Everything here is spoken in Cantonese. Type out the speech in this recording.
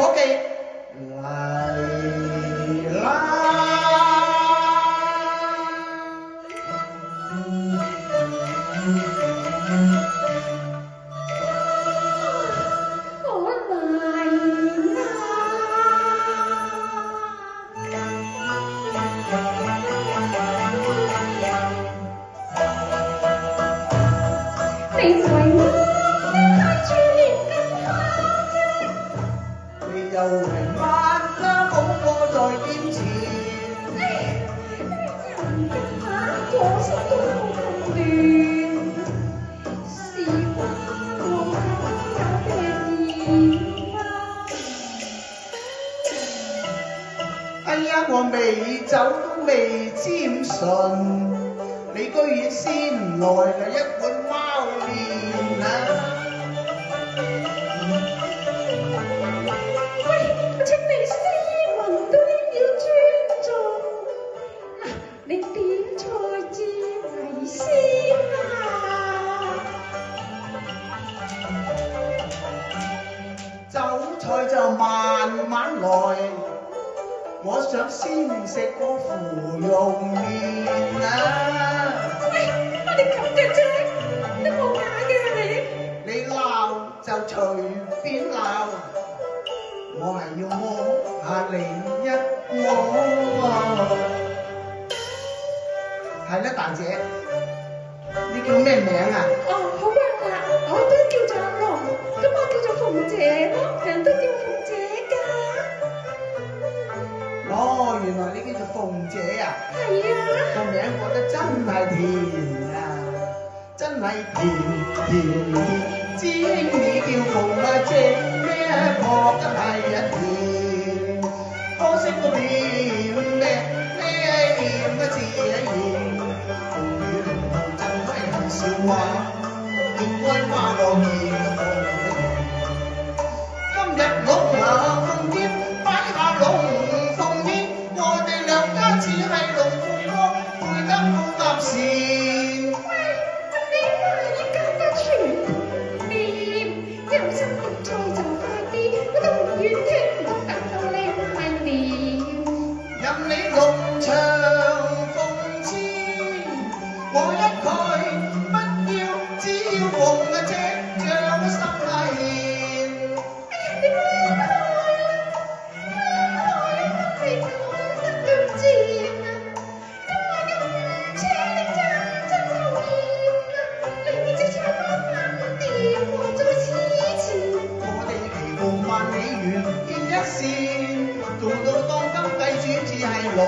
伙計嚟啦！你為乜帶住年金卡啫？你又係乜啦？冇貨在肩前。年金卡我心都好亂，是否我有病啊？哎呀，我未走都未沾唇，你居然先來了一碗貓麵啊！喂，請你斯文都應要尊重。嗱，你點菜至為先啊？酒菜就慢慢來，我想先食個芙蓉麵啊！你咁嘅啫，你冇眼嘅你鬧就隨便鬧，我係要摸下你一摸。係啦，大姐，你叫咩名啊？哦，好啊，我都叫做阿龍，咁我叫做鳳姐咯，人都叫鳳姐㗎。哦，原來你叫做鳳姐啊！係啊，個名覺得真係甜啊，真係甜甜甜。知兄你叫鳳啊姐，咩確係一甜，可惜個甜咩甜嘅字啊甜，紅與紅真係笑話，應該花落葉嘅今日我行鳳帖，擺下龍鳳衣，我哋兩家似係龍鳳歌，配得好啱線。你話你搞得全面，有心點菜就快啲，我都唔願聽，唔好等到你賣面。任你龍場鳳姿，我一概不要，只要鳳啊姐將心獻。你離開啦，離開得咁賤啊！今日又請你真討厭啊！你隻菜花飯店我再黐纏。我哋旗號萬里遠，見一線，做到當今計主只係龍。